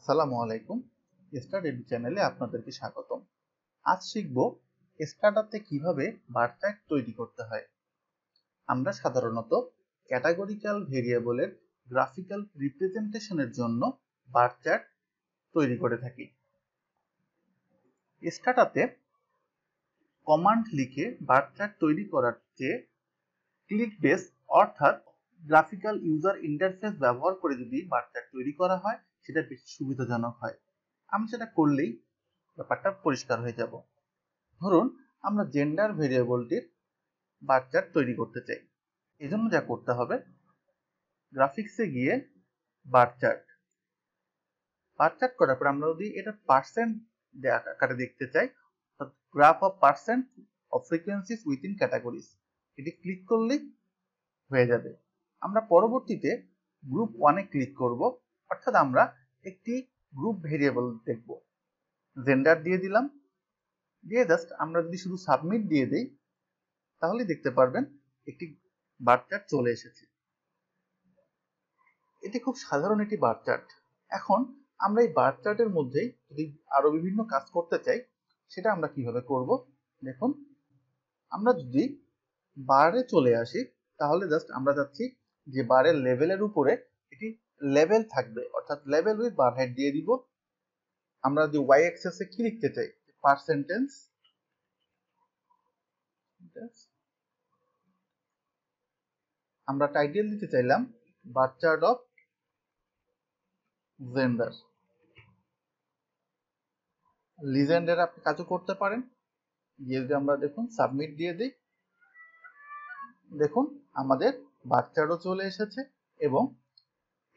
আসসালামু আলাইকুম। Star edu চ্যানেলে আপনাদেরকে স্বাগতম। আজ শিখব স্টার্টারতে কিভাবে বার চার্ট তৈরি করতে হয়। আমরা সাধারণত ক্যাটাগরিক্যাল ভেরিয়েবলের গ্রাফিক্যাল রিপ্রেজেন্টেশনের জন্য বার চার্ট তৈরি করে থাকি। স্টার্টারতে কমান্ড লিখে বার চার্ট তৈরি করার চেয়ে ক্লিক বেস অর্থাৎ গ্রাফিক্যাল ইউজার ইন্টারফেস ব্যবহার করে যদি বার চার্ট তৈরি করা হয় সেটা বেশি সুবিধাজনক হয়। আমি সেটা করলেই ব্যাপারটা পরিষ্কার হয়ে যাব। ধরুন আমরা জেন্ডার ভেরিয়েবলটির বার চার্ট তৈরি করতে চাই। এজন্য যা করতে হবে, গ্রাফিক্সে গিয়ে বার চার্ট করার পর আমরা যদি এটা পার্সেন্ট আকারে দেখতে চাই, graph of percent of frequencies within categories, এটি ক্লিক করলেই হয়ে যাবে। আমরা পরবর্তীতে গ্রুপ 1-এ ক্লিক করব, অর্থাৎ আমরা একটি গ্রুপ ভেরিয়েবল দেখব। জেন্ডার দিয়ে দিলাম, দিয়ে জাস্ট আমরা যদি শুধু সাবমিট দিয়ে দেই তাহলে দেখতে পারবেন একটি বার চার্ট চলে এসেছে। এটি খুব সাধারণ একটি বার চার্ট। এখন আমরা এই বার চার্টের মধ্যেই যদি আরো বিভিন্ন কাজ করতে চাই সেটা আমরা কিভাবে করব দেখুন। আমরা যদি বারে চলে আসি তাহলে জাস্ট আমরা যাচ্ছি যে বারের লেভেলের উপরে এটি লেভেল থাকবে, অর্থাৎ লেভেল উইথ বার হাইট দিয়ে দিব। আমরা যদি ওয়াই অ্যাক্সিসে কি লিখতে চাই, পার্সেন্টেজ, আমরা টাইটেল দিতে চাইলাম বার চার্ট অফ জেন্ডার। লিজেন্ডের আপনি কাজও করতে পারেন। যদি আমরা দেখুন সাবমিট দিয়ে দিই, দেখুন আমাদের বার চার্টও চলে এসেছে। এবং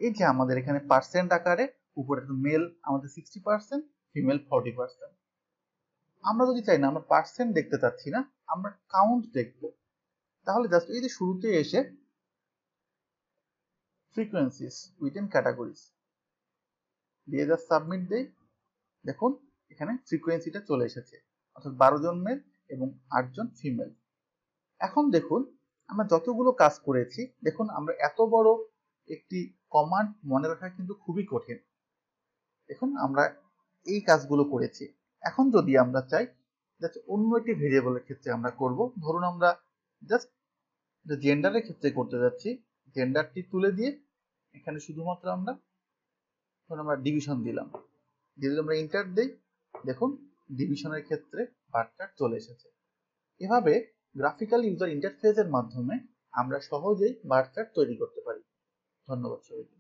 এই যে আমাদের এখানে পার্সেন্ট আকারে উপরে মেল আমাদের 60%, ফিমেল 40%। আমরা যদি চাই না, আমরা পার্সেন্ট দেখতে চাচ্ছি না, আমরা কাউন্ট দেখব, তাহলে জাস্ট এই যে শুরুতে এসে ফ্রিকোয়েন্সিস উইথিন ক্যাটাগরিজ দিয়ে জাস্ট সাবমিট দেই, দেখুন এখানে ফ্রিকোয়েন্সিটা চলে এসেছে, অর্থাৎ 12 জন মেল এবং 8 জন ফিমেল। এখন দেখুন আমরা যতগুলো কাজ করেছি, দেখুন আমরা এত বড় একটি কমান্ড মনে রাখা কিন্তু খুবই কঠিন। দেখুন আমরা এই কাজগুলো করেছি। এখন যদি আমরা চাই অন্য একটি ভেরিয়েবলের ক্ষেত্রে আমরা করব, ধরুন আমরা জাস্ট জেন্ডারের ক্ষেত্রে করতে যাচ্ছি, জেন্ডারটি তুলে দিয়ে এখানে শুধুমাত্র আমরা ডিভিশন দিলাম, যদি আমরা ইন্টার দেই দেখুন ডিভিশনের ক্ষেত্রে বার চার্ট চলে এসেছে। এভাবে গ্রাফিক্যাল ইউজার ইন্টারফেসের মাধ্যমে আমরা সহজেই বার চার্ট তৈরি করতে পারি। ধন্যবাদ সবাইকে।